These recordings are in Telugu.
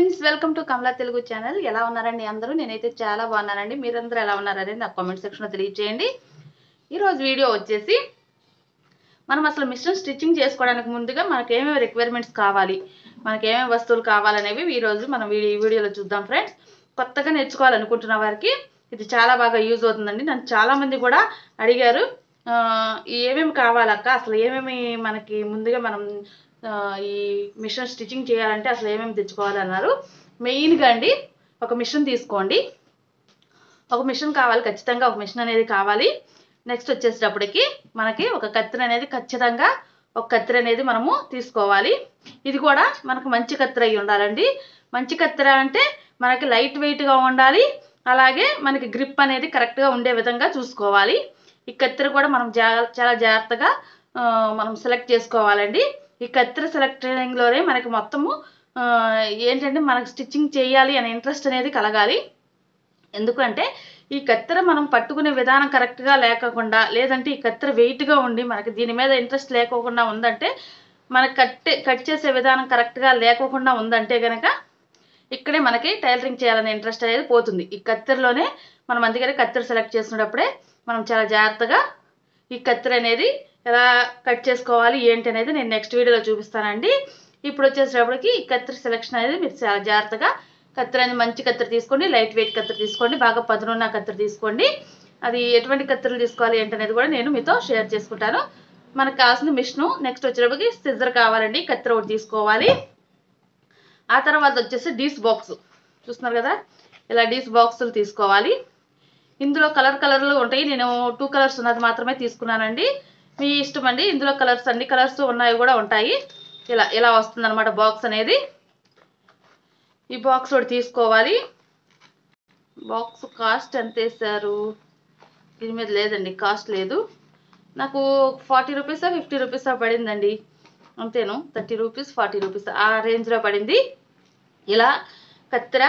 Friends, welcome to Kamala Telugu channel. ఎలా ఉన్నారండి అందరూ? నేనైతే చాలా బాగున్నానండి. మీరందరూ ఎలా ఉన్నారనేది నాకు కామెంట్ సెక్షన్లో తెలియజేయండి. ఈరోజు వీడియో వచ్చేసి మనం అసలు మిషన్ స్టిచ్చింగ్ చేసుకోవడానికి ముందుగా మనకి ఏమేమి రిక్వైర్మెంట్స్ కావాలి, మనకి ఏమేమి వస్తువులు కావాలనేవి ఈరోజు మనం ఈ వీడియోలో చూద్దాం ఫ్రెండ్స్. కొత్తగా నేర్చుకోవాలనుకుంటున్న వారికి ఇది చాలా బాగా యూజ్ అవుతుందండి. నన్ను చాలామంది కూడా అడిగారు, ఏమేమి కావాలక్క, అసలు ఏమేమి మనకి ముందుగా మనం ఈ మిషన్ స్టిచ్చింగ్ చేయాలంటే అసలు ఏమేమి తెచ్చుకోవాలన్నారు. మెయిన్గా అండి, ఒక మిషన్ తీసుకోండి. ఒక మిషన్ కావాలి, ఖచ్చితంగా ఒక మిషన్ అనేది కావాలి. నెక్స్ట్ వచ్చేసేటప్పటికి మనకి ఒక కత్తెర అనేది ఖచ్చితంగా ఒక కత్తెర అనేది మనము తీసుకోవాలి. ఇది కూడా మనకు మంచి కత్తెర అయి ఉండాలండి. మంచి కత్తెర అంటే మనకి లైట్ వెయిట్గా ఉండాలి, అలాగే మనకి గ్రిప్ అనేది కరెక్ట్గా ఉండే విధంగా చూసుకోవాలి. ఈ కత్తెర కూడా మనం చాలా జాగ్రత్తగా మనం సెలెక్ట్ చేసుకోవాలండి. ఈ కత్తెర సెలెక్టింగ్లోనే మనకి మొత్తము ఏంటంటే మనకు స్టిచ్చింగ్ చేయాలి అనే ఇంట్రెస్ట్ అనేది కలగాలి. ఎందుకంటే ఈ కత్తెర మనం పట్టుకునే విధానం కరెక్ట్గా లేకుండా, లేదంటే ఈ కత్తెర వెయిట్గా ఉండి మనకి దీని మీద ఇంట్రెస్ట్ లేకోకుండా ఉందంటే, మనకి కట్ చేసే విధానం కరెక్ట్గా లేకోకుండా ఉందంటే కనుక ఇక్కడే మనకి టైలరింగ్ చేయాలనే ఇంట్రెస్ట్ అనేది పోతుంది. ఈ కత్తెరలోనే మనం అందుకనే కత్తెర సెలెక్ట్ చేసినప్పుడే మనం చాలా జాగ్రత్తగా ఈ కత్తెర అనేది ఎలా కట్ చేసుకోవాలి ఏంటి అనేది నేను నెక్స్ట్ వీడియోలో చూపిస్తానండి. ఇప్పుడు వచ్చేసేటప్పటికి ఈ కత్తెర సెలెక్షన్ అనేది మీరు చాలా జాగ్రత్తగా కత్తెర అనేది మంచి కత్తెర తీసుకోండి, లైట్ వెయిట్ కత్తెర తీసుకోండి, బాగా పదునున్న కత్తెర తీసుకోండి. అది ఎటువంటి కత్తెరలు తీసుకోవాలి ఏంటనేది కూడా నేను మీతో షేర్ చేసుకుంటాను. మనకు కావాల్సిన మిషను, నెక్స్ట్ వచ్చేటప్పటికి సిజర్ కావాలండి, కత్తెర ఒకటి తీసుకోవాలి. ఆ తర్వాత వచ్చేసి డీస్ బాక్స్ చూస్తున్నారు కదా, ఇలా డీస్ బాక్సులు తీసుకోవాలి. ఇందులో కలర్లు ఉంటాయి. నేను 2 కలర్స్ ఉన్నది మాత్రమే తీసుకున్నానండి. మీ ఇష్టం అండి. ఇందులో కలర్స్ అన్ని కలర్స్ ఉన్నాయి కూడా ఉంటాయి. ఇలా వస్తుంది అనమాట బాక్స్ అనేది. ఈ బాక్స్ ఒకటి తీసుకోవాలి. బాక్స్ కాస్ట్ ఎంత వేసారు దీని మీద లేదండి, కాస్ట్ లేదు. నాకు 40 రూపీసా 50 రూపీసా పడిందండి, అంతేను. 30 రూపీస్ 40 రూపీస్ ఆ రేంజ్లో పడింది. ఇలా కత్తెర,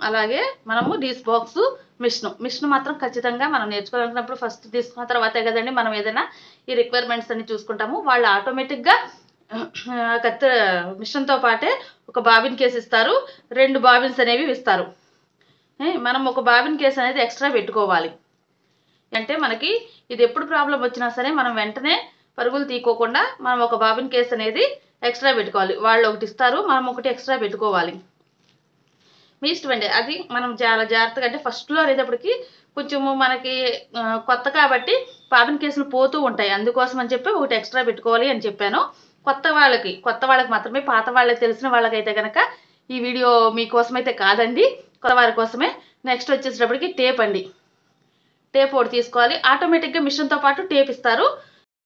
అలాగే మనము డీస్ బాక్స్, మిషన్ మాత్రం ఖచ్చితంగా మనం నేర్చుకోవాలనుకున్నప్పుడు ఫస్ట్ తీసుకున్న తర్వాతే కదండి మనం ఏదైనా ఈ రిక్వైర్మెంట్స్ అన్ని చూసుకుంటాము. వాళ్ళు ఆటోమేటిక్గా కత్తెర మిషన్తో పాటే ఒక బాబిన్ కేసు ఇస్తారు, 2 బాబిన్స్ అనేవి ఇస్తారు. మనం ఒక బాబిన్ కేసు అనేది ఎక్స్ట్రా పెట్టుకోవాలి. అంటే మనకి ఇది ఎప్పుడు ప్రాబ్లం వచ్చినా సరే మనం వెంటనే పరుగులు తీసుకోకుండా మనం ఒక బాబిన్ కేసు అనేది ఎక్స్ట్రా పెట్టుకోవాలి. వాళ్ళు ఒకటి ఇస్తారు, మనం ఒకటి ఎక్స్ట్రా పెట్టుకోవాలి. మీ ఇష్టం అండి. అది మనం చాలా జాగ్రత్తగా, అంటే ఫస్ట్లో అనేటప్పటికి కొంచెము మనకి కొత్త కాబట్టి బాబిన్ కేసులు పోతూ ఉంటాయి. అందుకోసం అని చెప్పి ఒకటి ఎక్స్ట్రా పెట్టుకోవాలి అని చెప్పాను. కొత్త వాళ్ళకి మాత్రమే. పాత వాళ్ళకి తెలిసిన వాళ్ళకైతే కనుక ఈ వీడియో మీకోసం అయితే కాదండి, కొత్త వారి కోసమే. నెక్స్ట్ వచ్చేసేటప్పటికి టేప్ అండి. టేప్ ఒకటి తీసుకోవాలి. ఆటోమేటిక్గా మిషన్తో పాటు టేప్ ఇస్తారు,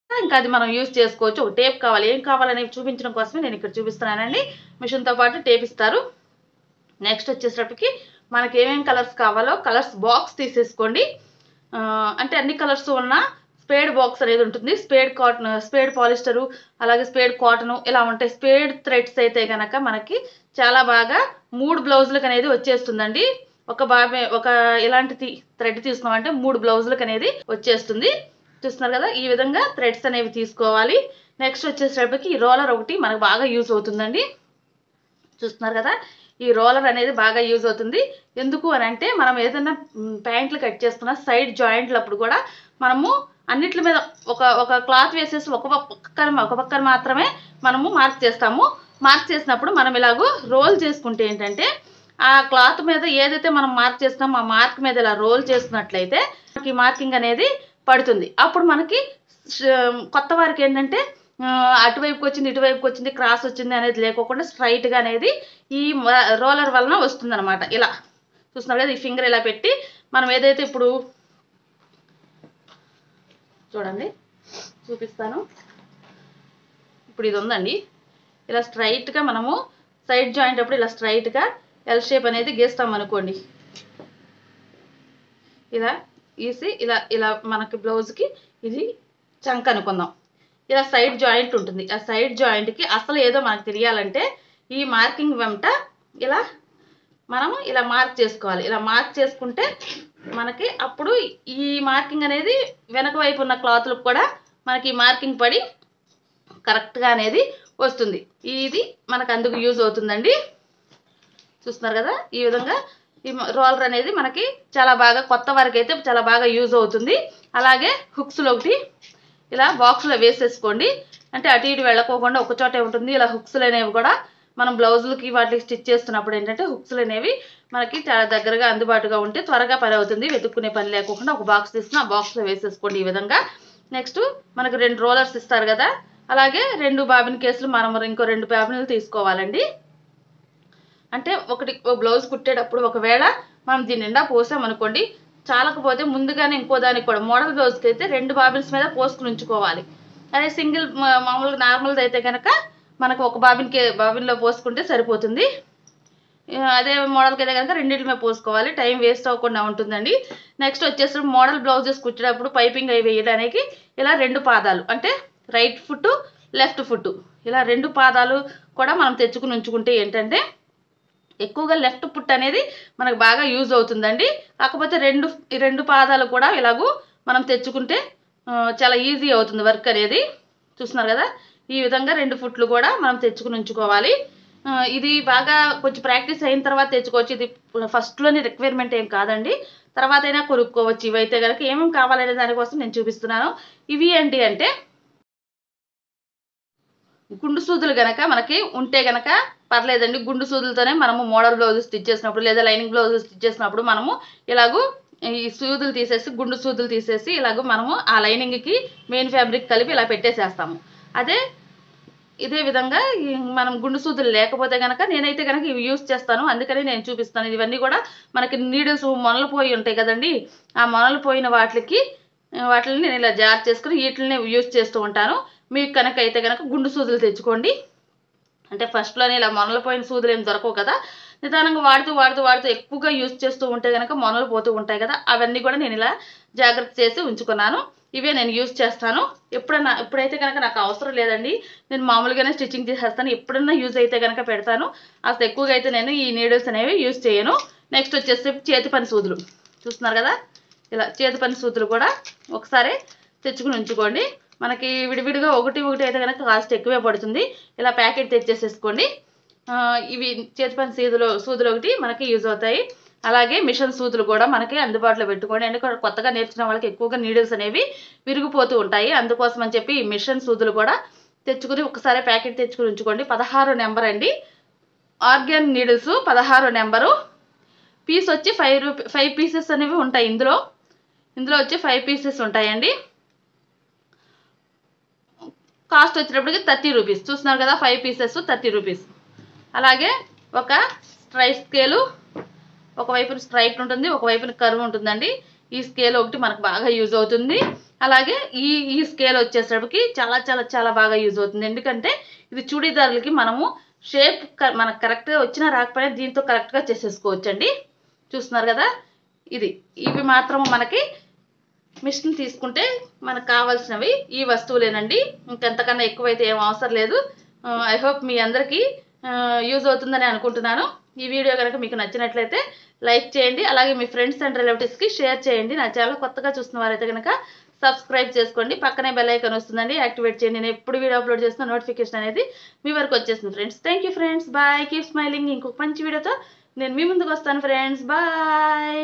ఇంకా అది మనం యూజ్ చేసుకోవచ్చు. ఒక టేప్ కావాలి, ఏం కావాలనేవి చూపించడం కోసమే నేను ఇక్కడ చూపిస్తున్నానండి. మిషన్తో పాటు టేప్ ఇస్తారు. నెక్స్ట్ వచ్చేసేటప్పటికి మనకి ఏమేమి కలర్స్ కావాలో కలర్స్ బాక్స్ తీసేసుకోండి. అంటే అన్ని కలర్స్ ఉన్న స్పేడ్ బాక్స్ అనేది ఉంటుంది. స్పేడ్ కాటన్, స్పేడ్ పాలిస్టరు, అలాగే స్పేడ్ కాటను ఇలా ఉంటాయి. స్పేడ్ థ్రెడ్స్ అయితే కనుక మనకి చాలా బాగా 3 బ్లౌజులకు అనేది వచ్చేస్తుందండి. ఒక ఇలాంటి థ్రెడ్ తీసుకున్నామంటే 3 బ్లౌజులకు అనేది వచ్చేస్తుంది. చూస్తున్నారు కదా, ఈ విధంగా థ్రెడ్స్ అనేవి తీసుకోవాలి. నెక్స్ట్ వచ్చేసేటప్పటికి ఈ రోలర్ ఒకటి మనకు బాగా యూజ్ అవుతుందండి. చూస్తున్నారు కదా, ఈ రోలర్ అనేది బాగా యూజ్ అవుతుంది. ఎందుకు అని అంటే మనం ఏదైనా ప్యాంట్లు కట్ చేసుకున్న సైడ్ జాయింట్లు అప్పుడు కూడా మనము అన్నిటి మీద ఒక క్లాత్ వేసేసి ఒక పక్కన మాత్రమే మనము మార్క్ చేస్తాము. మార్క్ చేసినప్పుడు మనం ఇలాగో రోల్ చేసుకుంటే ఏంటంటే ఆ క్లాత్ మీద ఏదైతే మనం మార్క్ చేస్తామో ఆ మార్క్ మీద ఇలా రోల్ చేసుకున్నట్లయితే మనకి మార్కింగ్ అనేది పడుతుంది. అప్పుడు మనకి కొత్త వారికి ఏంటంటే అటువైపుకి వచ్చింది ఇటువైపుకి వచ్చింది క్రాస్ వచ్చింది అనేది లేకోకుండా స్ట్రైట్గా అనేది ఈ రోలర్ వలన వస్తుంది అనమాట. ఇలా చూస్తున్నారు కదా, ఈ ఫింగర్ ఇలా పెట్టి మనం ఏదైతే ఇప్పుడు చూడండి చూపిస్తాను. ఇప్పుడు ఇది ఉందండి, ఇలా స్ట్రైట్గా మనము సైడ్ జాయింట్ అప్పుడు ఇలా స్ట్రైట్గా ఎల్ షేప్ అనేది గీస్తాం అనుకోండి. ఇలా గీసి ఇలా మనకి బ్లౌజ్కి ఇది చంక అనుకుందాం. ఇలా సైడ్ జాయింట్ ఉంటుంది. ఆ సైడ్ జాయింట్కి అసలు ఏదో మనకు తెలియాలంటే ఈ మార్కింగ్ వెంట ఇలా మనము ఇలా మార్క్ చేసుకోవాలి. ఇలా మార్క్ చేసుకుంటే మనకి అప్పుడు ఈ మార్కింగ్ అనేది వెనక వైపు ఉన్న క్లాత్లకు కూడా మనకి మార్కింగ్ పడి కరెక్ట్గా అనేది వస్తుంది. ఇది మనకు అందుకు యూజ్ అవుతుందండి. చూస్తున్నారు కదా, ఈ విధంగా ఈ రోలర్ అనేది మనకి చాలా బాగా కొత్త వారికి అయితే చాలా బాగా యూజ్ అవుతుంది. అలాగే హుక్స్లో ఒకటి ఇలా బాక్స్లో వేసేసుకోండి, అంటే అటు ఇటు వెళ్ళకోకుండా ఒక చోటే ఉంటుంది. ఇలా హుక్స్లు అనేవి కూడా మనం బ్లౌజులకి వాటికి స్టిచ్ చేస్తున్నప్పుడు ఏంటంటే హుక్స్లు అనేవి మనకి చాలా దగ్గరగా అందుబాటుగా ఉంటే త్వరగా పని అవుతుంది. వెతుక్కునే పని లేకుండా ఒక బాక్స్ తీసుకుని ఆ బాక్స్లో వేసేసుకోండి ఈ విధంగా. నెక్స్ట్ మనకు 2 రోలర్స్ ఇస్తారు కదా, అలాగే 2 బాబిన్ కేసులు మనం ఇంకో 2 బాబిన్లు తీసుకోవాలండి. అంటే ఒకటి బ్లౌజ్ కుట్టేటప్పుడు ఒకవేళ మనం దీని నిండా పోసామనుకోండి, చాలకపోతే ముందుగానే ఇంకో దానికి కూడా మోడల్ బ్లౌజ్కి అయితే 2 బాబిన్స్ మీద పోసుకుని ఉంచుకోవాలి. అదే సింగిల్ మామూలుగా నార్మల్ది అయితే కనుక మనకు ఒక బాబిన్లో పోసుకుంటే సరిపోతుంది. అదే మోడల్కి అయితే కనుక రెండింటి మీద పోసుకోవాలి, టైం వేస్ట్ అవ్వకుండా ఉంటుందండి. నెక్స్ట్ వచ్చేసి మోడల్ బ్లౌజెస్ కుట్టేటప్పుడు పైపింగ్ అవి వేయడానికి ఇలా 2 పాదాలు, అంటే రైట్ ఫుట్ లెఫ్ట్ ఫుట్, ఇలా 2 పాదాలు కూడా మనం తెచ్చుకుని ఉంచుకుంటే ఏంటంటే ఎక్కువగా లెఫ్ట్ ఫుట్ అనేది మనకు బాగా యూజ్ అవుతుందండి. కాకపోతే ఈ రెండు పాదాలు కూడా ఇలాగూ మనం తెచ్చుకుంటే చాలా ఈజీ అవుతుంది వర్క్ అనేది. చూస్తున్నారు కదా, ఈ విధంగా 2 ఫుట్లు కూడా మనం తెచ్చుకుని ఉంచుకోవాలి. ఇది బాగా కొంచెం ప్రాక్టీస్ అయిన తర్వాత తెచ్చుకోవచ్చు. ఇది ఫస్ట్లోని రిక్వైర్మెంట్ ఏం కాదండి, తర్వాత అయినా కొనుక్కోవచ్చు. ఇవైతే కనుక ఏమేమి కావాలనే దానికోసం నేను చూపిస్తున్నాను. ఇవి ఏంటి అంటే గుండు సూదులు గనక మనకి ఉంటే గనక పర్లేదండి. గుండు సూదులతోనే మనము మోడల్ బ్లౌజ్ స్టిచ్ చేసినప్పుడు లేదా లైనింగ్ బ్లౌజ్ స్టిచ్ చేసినప్పుడు మనము ఇలాగూ ఈ సూదులు తీసేసి గుండు సూదులు తీసేసి ఇలాగూ మనము ఆ లైనింగ్కి మెయిన్ ఫ్యాబ్రిక్ కలిపి ఇలా పెట్టేసేస్తాము. ఇదే విధంగా మనం గుండు సూదులు లేకపోతే కనుక నేనైతే కనుక ఇవి యూజ్ చేస్తాను, అందుకని నేను చూపిస్తాను. ఇవన్నీ కూడా మనకి నీడిల్స్ మొనలు పోయి ఉంటాయి కదండి, ఆ మొనలు పోయిన వాటిని నేను ఇలా జార్ చేసుకుని వీటిని యూజ్ చేస్తూ ఉంటాను. మీకు కనుక అయితే కనుక గుండు సూదులు తెచ్చుకోండి. అంటే ఫస్ట్లోనే ఇలా మొనలు పోయిన సూదులు ఏమి దొరకవు కదా, నిదానంగా వాడుతూ ఎక్కువగా యూజ్ చేస్తూ ఉంటే కనుక మొనలు పోతూ ఉంటాయి కదా, అవన్నీ కూడా నేను ఇలా జాగ్రత్త చేసి ఉంచుకున్నాను. ఇవే నేను యూజ్ చేస్తాను. ఇప్పుడైతే కనుక నాకు అవసరం లేదండి, నేను మామూలుగానే స్టిచ్చింగ్ చేసేస్తాను. ఎప్పుడన్నా యూజ్ అయితే కనుక పెడతాను, అసలు ఎక్కువగా అయితే నేను ఈ నీడిల్స్ అనేవి యూజ్ చేయను. నెక్స్ట్ వచ్చేసి చేతి పని సూదులు చూస్తున్నారు కదా, ఇలా చేతి పని సూదులు కూడా ఒకసారి తెచ్చుకుని ఉంచుకోండి. మనకి విడివిడిగా ఒకటి అయితే కనుక కాస్ట్ ఎక్కువే పడుతుంది. ఇలా ప్యాకెట్ తెచ్చేసేసుకోండి. ఇవి చేతి పని సూదులు ఒకటి మనకి యూజ్ అవుతాయి. అలాగే మిషన్ సూదులు కూడా మనకి అందుబాటులో పెట్టుకోండి. ఎందుకంటే కొత్తగా నేర్చుకున్న వాళ్ళకి ఎక్కువగా నీడిల్స్ అనేవి విరిగిపోతూ ఉంటాయి, అందుకోసం అని చెప్పి ఈ మిషన్ సూదులు కూడా తెచ్చుకుని ఒకసారి ప్యాకెట్ తెచ్చుకుని ఉంచుకోండి. 16 నెంబర్ అండి, ఆర్గాన్ నీడిల్స్ 16 నెంబరు. పీస్ వచ్చి 5 పీసెస్ అనేవి ఉంటాయి. ఇందులో వచ్చి 5 పీసెస్ ఉంటాయండి. కాస్ట్ వచ్చేటప్పటికి 30 రూపీస్. చూస్తున్నారు కదా, 5 పీసెస్ 30 రూపీస్. అలాగే ఒక స్ట్రైట్ స్కేలు, ఒకవైపున స్ట్రైట్ ఉంటుంది, ఒకవైపున కర్వ్ ఉంటుందండి. ఈ స్కేల్ ఒకటి మనకు బాగా యూజ్ అవుతుంది. అలాగే ఈ స్కేల్ వచ్చేసరికి చాలా చాలా చాలా బాగా యూజ్ అవుతుంది. ఎందుకంటే ఇది చూడీదారులకి మనము షేప్ మనకు కరెక్ట్గా వచ్చినా రాకపోయినా దీంతో కరెక్ట్గా చేసేసుకోవచ్చండి. చూస్తున్నారు కదా, ఇవి మాత్రం మనకి మిషన్ తీసుకుంటే మనకు కావాల్సినవి ఈ వస్తువులేనండి. ఇంకెంతకన్నా ఎక్కువైతే ఏం అవసరం లేదు. ఐ హోప్ మీ అందరికీ యూజ్ అవుతుందని అనుకుంటున్నాను. ఈ వీడియో కనుక మీకు నచ్చినట్లయితే లైక్ చేయండి, అలాగే మీ ఫ్రెండ్స్ అండ్ రిలేటివ్స్కి షేర్ చేయండి. నా ఛానల్ కొత్తగా చూస్తున్న వారైతే కనుక సబ్స్క్రైబ్ చేసుకోండి, పక్కనే బెల్ ఐకాన్ వస్తుందండి, యాక్టివేట్ చేయండి. నేను ఎప్పుడు వీడియో అప్లోడ్ చేస్తున్న నోటిఫికేషన్ అనేది మీ వరకు వచ్చేస్తుంది friends. Thank you friends, bye, keep smiling. ఇంకొక మంచి వీడియోతో నేను మీ ముందుకు వస్తాను ఫ్రెండ్స్, బాయ్.